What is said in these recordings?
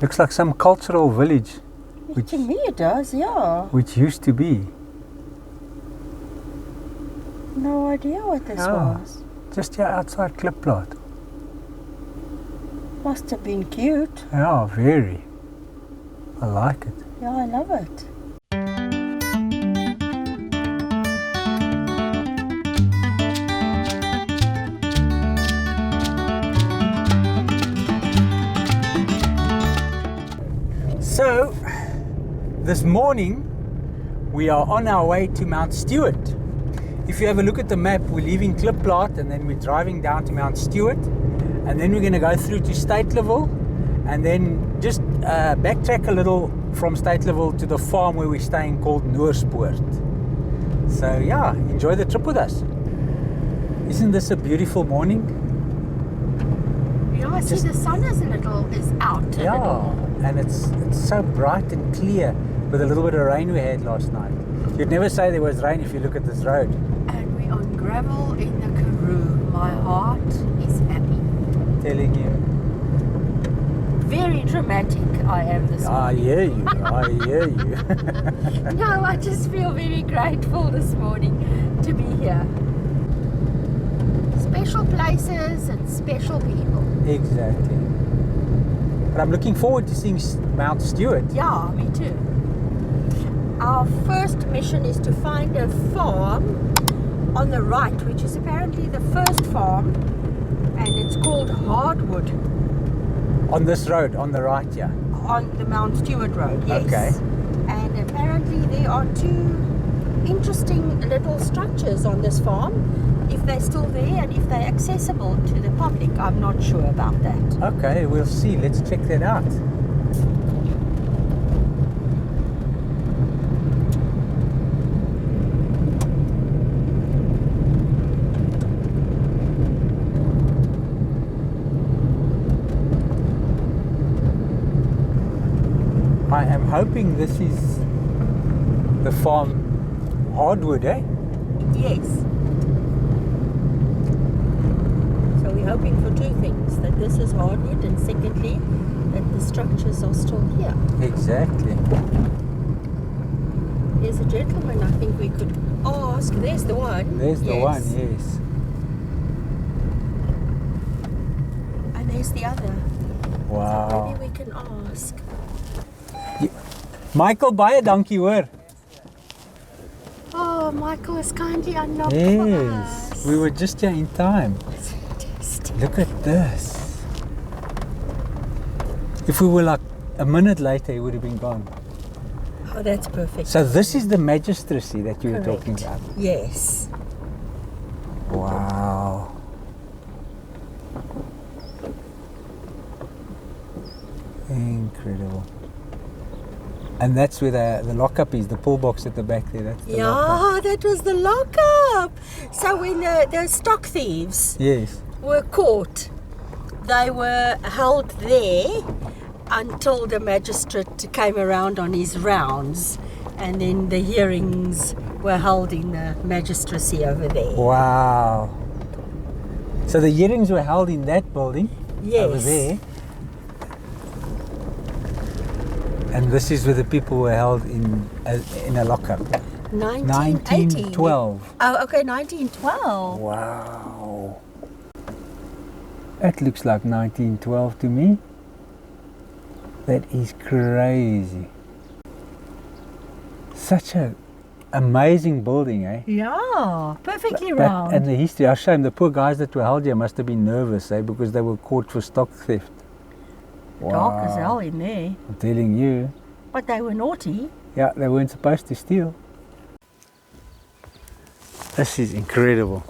Looks like some cultural village. To me it does, yeah. Which used to be. No idea what this was. Just here outside Klipplaat. Must have been cute. Yeah, very. I like it. Yeah, I love it. So, this morning we are on our way to Mount Stewart. If you have a look at the map, we're leaving Klipplaat and then we're driving down to Mount Stewart, and then we're going to go through to State Level and then just backtrack a little from State Level to the farm where we're staying called Noorspoort. So yeah, enjoy the trip with us. Isn't this a beautiful morning? Yeah, I see the sun is out a little. And it's so bright and clear with a little bit of rain we had last night. You'd never say there was rain if you look at this road. And we're on gravel in the Karoo. My heart is happy. Telling you. Very dramatic I am this morning. I hear you. No, I just feel very grateful this morning to be here. Special places and special people. Exactly. But I'm looking forward to seeing Mount Stewart. Yeah, me too. Our first mission is to find a farm on the right, which is apparently the first farm, and it's called Hardwood. On this road, on the right, yeah. On the Mount Stewart Road, yes. Okay. And apparently there are two interesting little structures on this farm. If they're still there and if they're accessible to the public, I'm not sure about that. Okay, we'll see. Let's check that out. I am hoping this is the farm Hardwood, eh? Yes. So we're hoping for two things, that this is hardwood, and secondly, that the structures are still here. Exactly. There's a gentleman I think we could ask. There's the one. There's the one, yes. And there's the other. Wow. So maybe we can ask. Michael, baie dankie hoor. Oh, Michael has kindly unlocked for us. We were just here in time. That's fantastic. Look at this. If we were like a minute later, it would have been gone. Oh, that's perfect. So this is the magistracy that you were talking about? Yes. Wow. Incredible. And that's where the lockup is, the pull box at the back there. That's the lockup. That was the lockup. So when the stock thieves were caught, they were held there until the magistrate came around on his rounds, and then the hearings were held in the magistracy over there. Wow. So the hearings were held in that building over there. And this is where the people were held in a lockup. 1912. Oh, okay, 1912. Wow. That looks like 1912 to me. That is crazy. Such a amazing building, eh? Yeah, perfectly round. And the history, I shame the poor guys that were held here must have been nervous, eh? Because they were caught for stock theft. Wow. Dark as hell in there. I'm telling you. But they were naughty. Yeah, they weren't supposed to steal. This is incredible.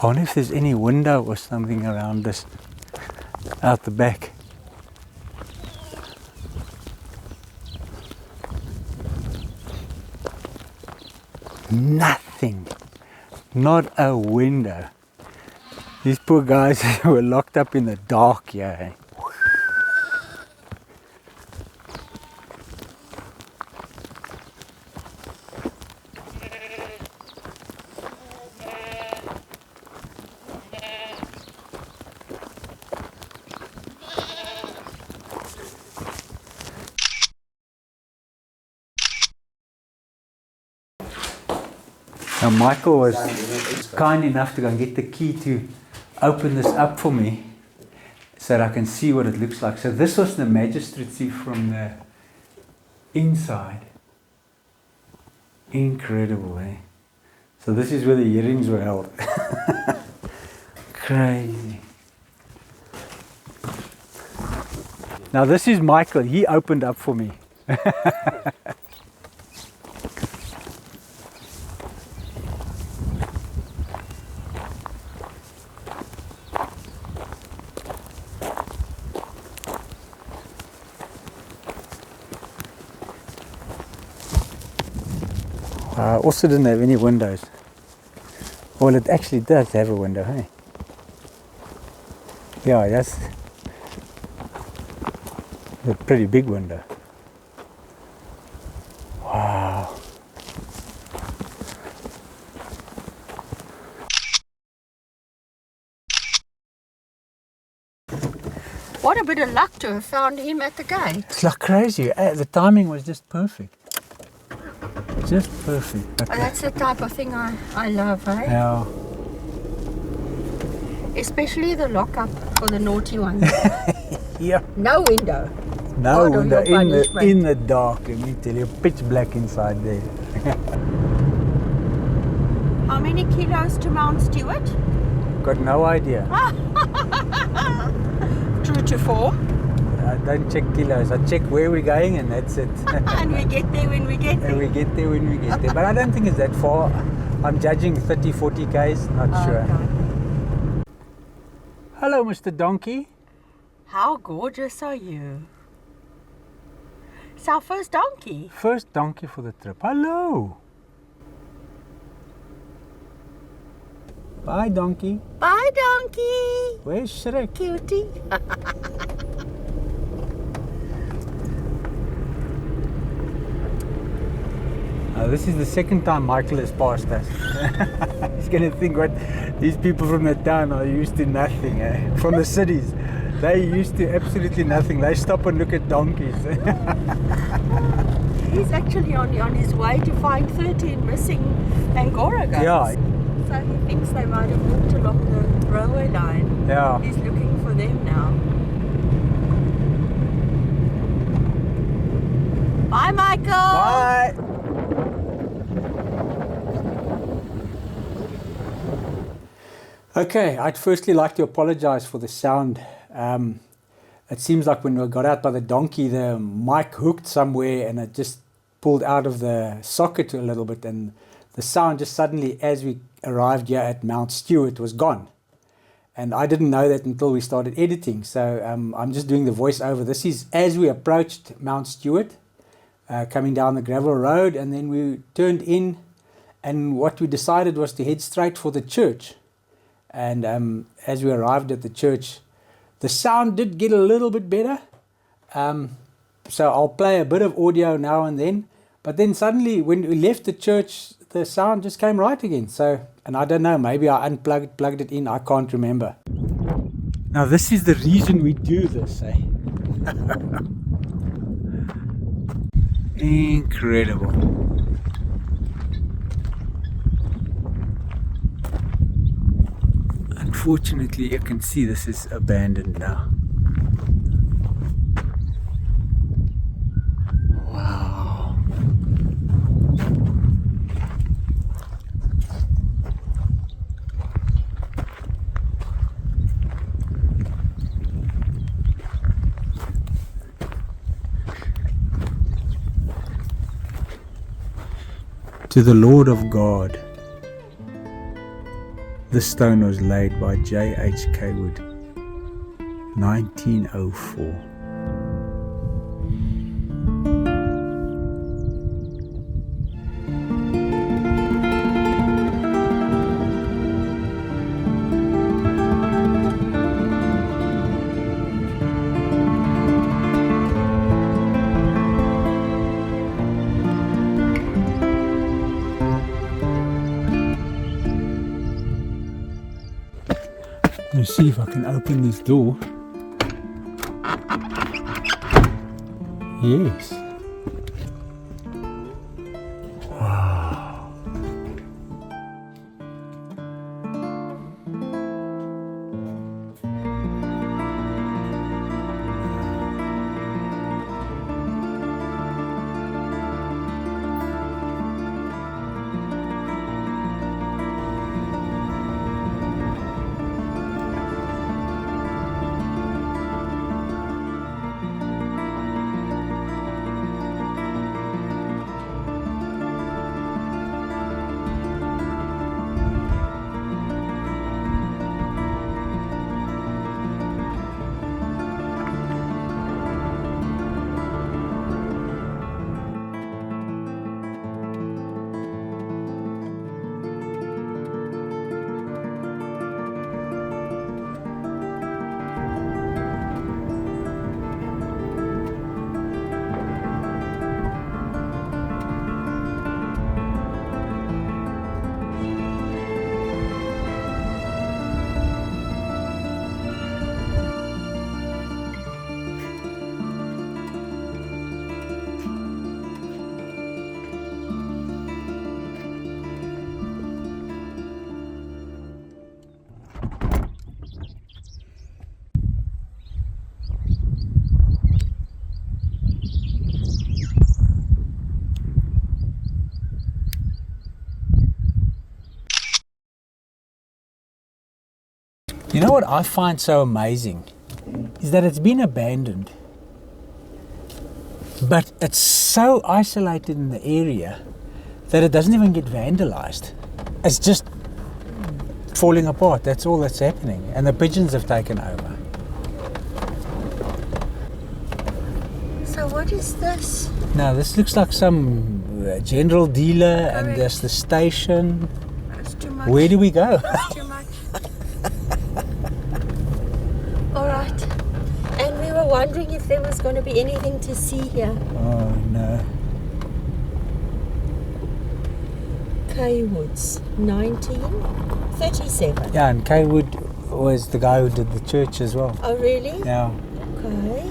I wonder if there's any window or something around this, out the back. Nothing. Not a window. These poor guys were locked up in the dark here. Eh? Now Michael was kind enough to go and get the key to open this up for me so that I can see what it looks like. So this was the Magistracy from the inside. Incredible, eh? So this is where the hearings were held. Crazy. Now this is Michael. He opened up for me. Also didn't have any windows. Well, it actually does have a window, hey? Yeah, that's a pretty big window. Wow. What a bit of luck to have found him at the gate. It's like crazy. The timing was just perfect. Just perfect. Okay. Oh, that's the type of thing I love, eh? Yeah. Especially the lockup for the naughty ones. Yeah. No window. No God window. of In the dark, let me tell you, pitch black inside there. How many kilos to Mount Stewart? Got no idea. True to form. I don't check kilos. I check where we're going, and that's it. And we get there when we get there. And we get there when we get there. But I don't think it's that far. I'm judging 30, 40 k's, not sure. Okay. Hello, Mr. Donkey. How gorgeous are you? It's our first donkey. First donkey for the trip. Hello. Bye, donkey. Bye, donkey. Where's Shrek? Cutie. This is the second time Michael has passed us. He's going to think what these people from the town are used to nothing, eh? From the cities. They're used to absolutely nothing. They stop and look at donkeys. He's actually on his way to find 13 missing Angora goats. Yeah. So he thinks they might have walked along the railway line. Yeah. He's looking for them now. Bye, Michael. Bye. Okay, I'd firstly like to apologize for the sound. It seems like when we got out by the donkey, the mic hooked somewhere and it just pulled out of the socket a little bit, and the sound just suddenly, as we arrived here at Mount Stewart, was gone. And I didn't know that until we started editing. So I'm just doing the voiceover. This is as we approached Mount Stewart, coming down the gravel road, and then we turned in, and what we decided was to head straight for the church. And as we arrived at the church, the sound did get a little bit better. So I'll play a bit of audio now and then. But then suddenly, when we left the church, the sound just came right again. So, and I don't know, maybe I unplugged, plugged it in. I can't remember. Now this is the reason we do this, eh? Incredible. Unfortunately, you can see this is abandoned now. Wow. To the Lord of God. This stone was laid by J.H. Kaywood, 1904. Let's see if I can open this door. Yes. Wow. know what I find so amazing is that it's been abandoned, but it's so isolated in the area that it doesn't even get vandalized. It's just falling apart. That's all that's happening, and the pigeons have taken over. So what is this? Now this looks like some general dealer. Correct. And there's the station. That's too much. Where do we go? That's too much. All right. And we were wondering if there was going to be anything to see here. Oh no. Woods, 1937. Yeah, and Wood was the guy who did the church as well. Oh really? Yeah. Okay.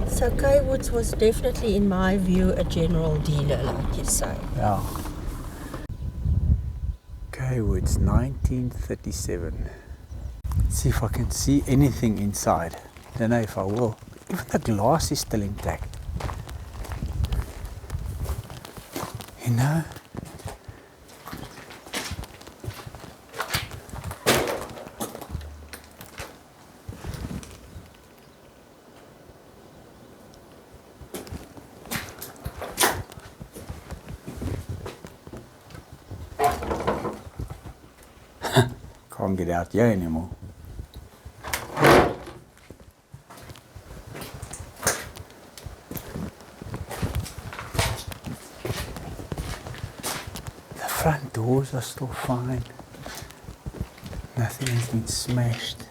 So Woods was definitely, in my view, a general dealer, like you say. Yeah. Woods, 1937. Let's see if I can see anything inside. Don't know if I will. Even the glass is still intact. You know? Can't get out here anymore. The front doors are still fine. Nothing has been smashed.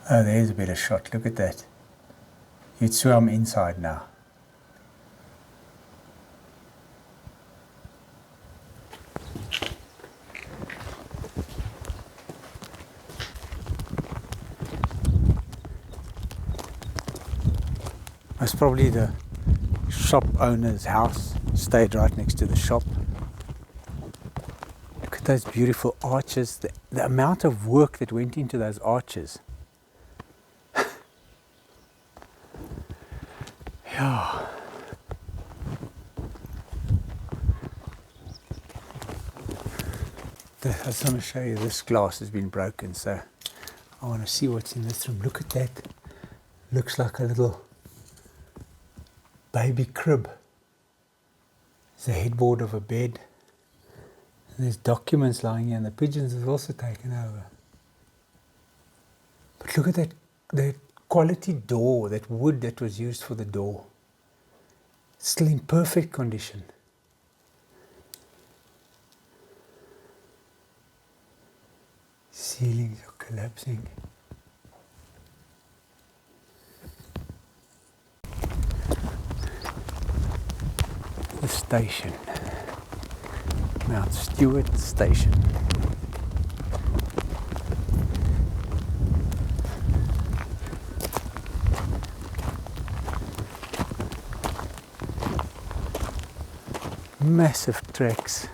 Oh, there's a better shot. Look at that. You'd swear I'm inside now. That's probably the shop owner's house. Stayed right next to the shop. Look at those beautiful arches. The amount of work that went into those arches. Yeah. I just want to show you, this glass has been broken, so I want to see what's in this room. Look at that. Looks like a little baby crib. It's a headboard of a bed. And there's documents lying here, and the pigeons have also taken over. But look at that quality door, that wood that was used for the door. It's still in perfect condition. Ceilings are collapsing. The station, Mount Stewart Station. Massive tracks.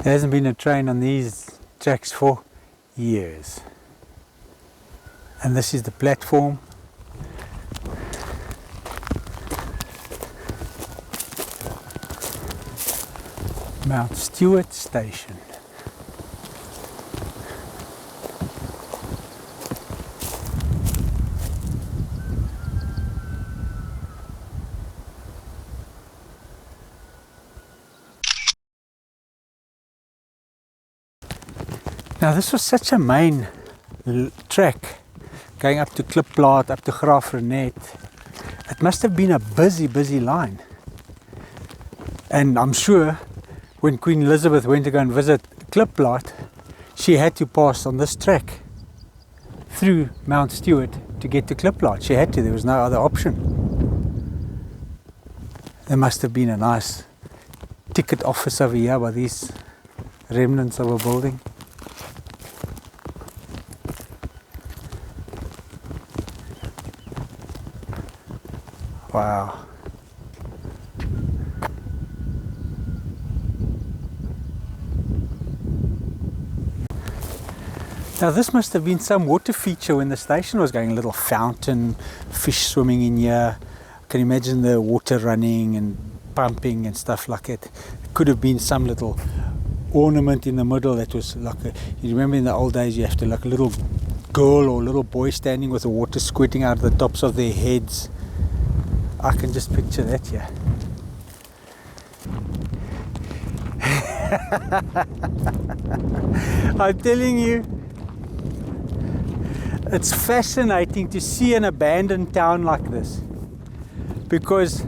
There hasn't been a train on these tracks for years. And this is the platform. Mount Stewart Station. Now this was such a main track going up to Klipplaat, up to Graafrenet. It must have been a busy line. And I'm sure when Queen Elizabeth went to go and visit Klipplaat, she had to pass on this track through Mount Stewart to get to Klipplaat. She had to, there was no other option. There must have been a nice ticket office over here by these remnants of a building. Wow. Now this must have been some water feature when the station was going, a little fountain, fish swimming in here. I can imagine the water running and pumping and stuff like it. It could have been some little ornament in the middle that was like a, you remember in the old days you have to like a little girl or little boy standing with the water squirting out of the tops of their heads. I can just picture that here. I'm telling you, it's fascinating to see an abandoned town like this, because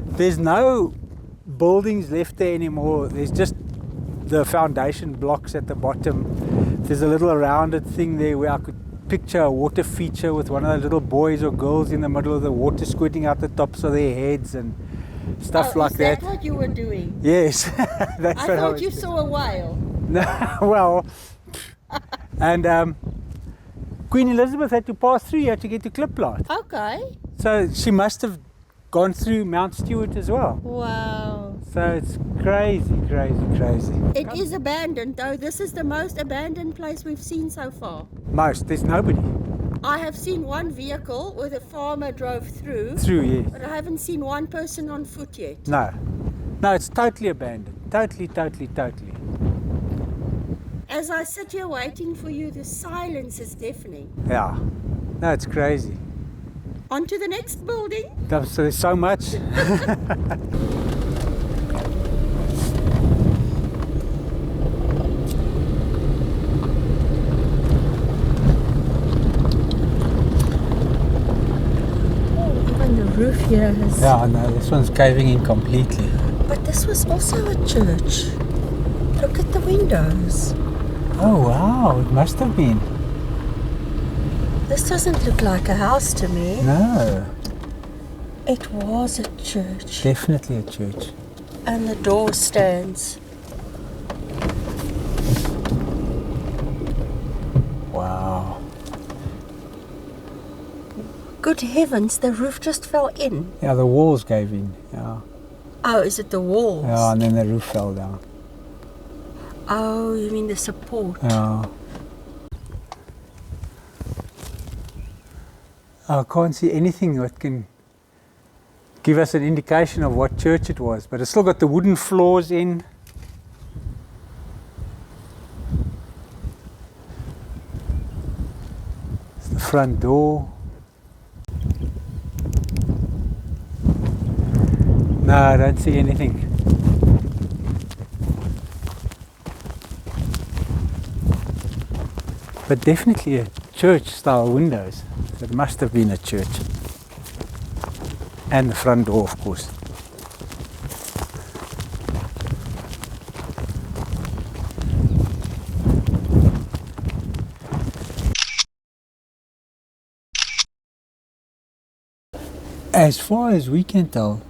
there's no buildings left there anymore. There's just the foundation blocks at the bottom. There's a little rounded thing there where I could picture a water feature with one of the little boys or girls in the middle of the water squirting out the tops of their heads and stuff like that. Is that what you were doing? Yes. That's I what thought was you doing. saw a whale. No, well, and Queen Elizabeth had to pass through here to get to Kliplaat. Okay. So she must have gone through Mount Stewart as well. Wow. So it's crazy, crazy, crazy. It is abandoned though. This is the most abandoned place we've seen so far. There's nobody. I have seen one vehicle where the farmer drove through. Yes. But I haven't seen one person on foot yet. No, it's totally abandoned. Totally. As I sit here waiting for you, the silence is deafening. Yeah. No, it's crazy. On to the next building. So there's so much. Even the roof here has... Yeah, no, this one's caving in completely. But this was also a church. Look at the windows. Oh wow, it must have been. This doesn't look like a house to me. No. It was a church. Definitely a church. And the door stands. Wow. Good heavens, the roof just fell in. Yeah, the walls gave in. Yeah. Oh, is it the walls? Yeah, and then the roof fell down. Oh, you mean the support? Yeah. I can't see anything that can give us an indication of what church it was, but it's still got the wooden floors in. It's the front door. No, I don't see anything. But definitely a church style windows. It must have been a church. And the front door, of course. As far as we can tell,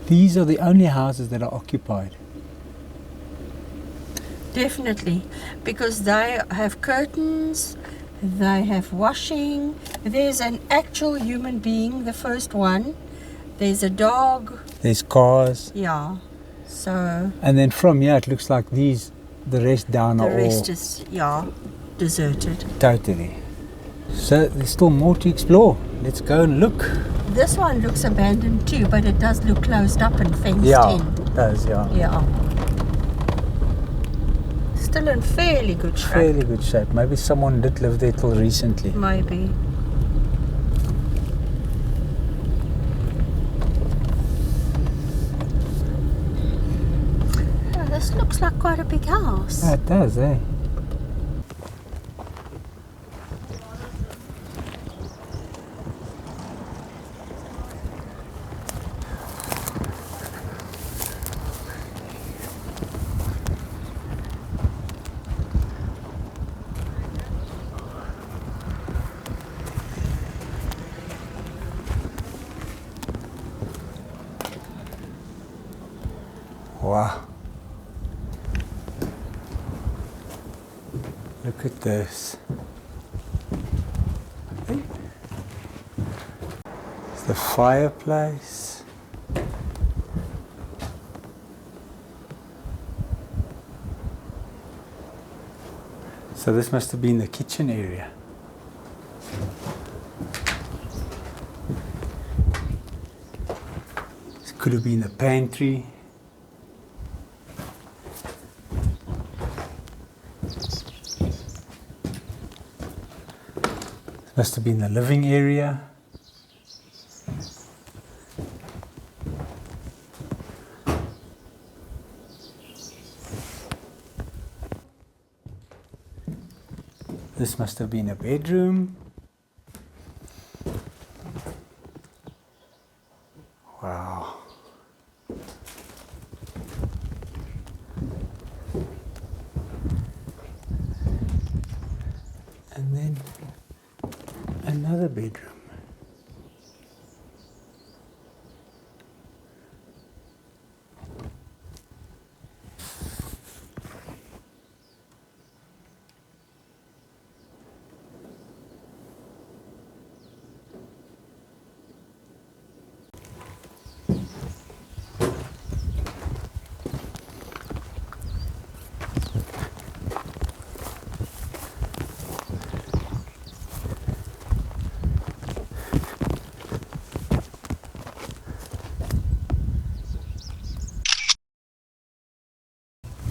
these are the only houses that are occupied. Definitely, because they have curtains, they have washing, there's an actual human being, the first one, there's a dog. There's cars. Yeah, so... And then from here it looks like these, the rest down are all... The rest is, yeah, deserted. Totally. So there's still more to explore. Let's go and look. This one looks abandoned too, but it does look closed up and fenced in. Yeah, it does, yeah. Yeah. Still in fairly good shape. Fairly good shape. Maybe someone did live there till recently. Maybe. Oh, this looks like quite a big house. Yeah, it does, eh? Wow. Look at this. It's the fireplace. So this must have been the kitchen area. This could have been the pantry. Must have been the living area. This must have been a bedroom. Wow. And then another bedroom.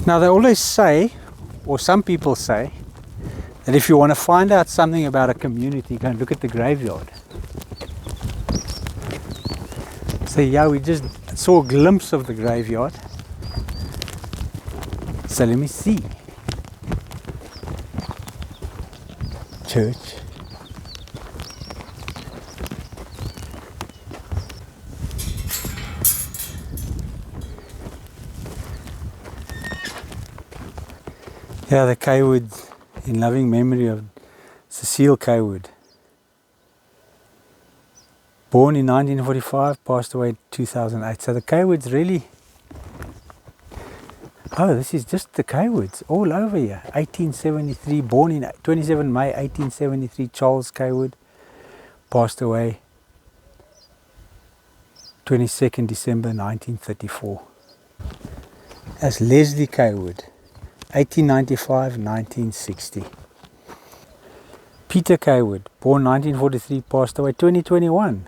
Now they always say, or some people say, that if you want to find out something about a community, go and look at the graveyard. So yeah, we just saw a glimpse of the graveyard. So let me see. Church. Yeah, the Kaywood, in loving memory of Cecile Kaywood. Born in 1945, passed away in 2008. So the Kaywoods really... Oh, this is just the Kaywoods all over here. 1873, born in 27 May 1873, Charles Kaywood. Passed away 22nd December 1934. That's Leslie Kaywood. 1895-1960. Peter Kaywood, born 1943, passed away 2021.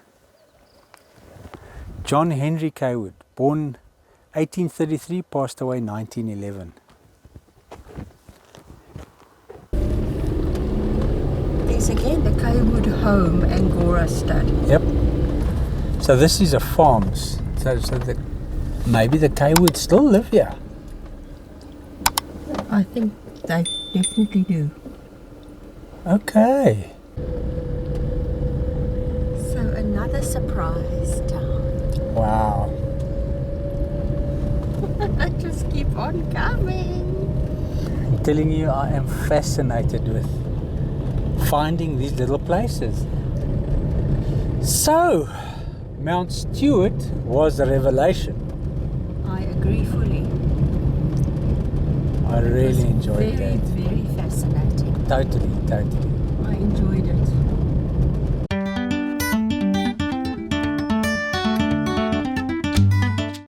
John Henry Kaywood, born 1833, passed away 1911. There's again the Kaywood home and Gora stud. Yep. So this is a farm. So maybe the Kaywoods still live here. I think they definitely do. Okay. So another surprise town. Wow. Just keep on coming. I'm telling you, I am fascinated with finding these little places. So, Mount Stewart was a revelation. I agree fully. I really enjoyed that. Very, very fascinating. Totally. I enjoyed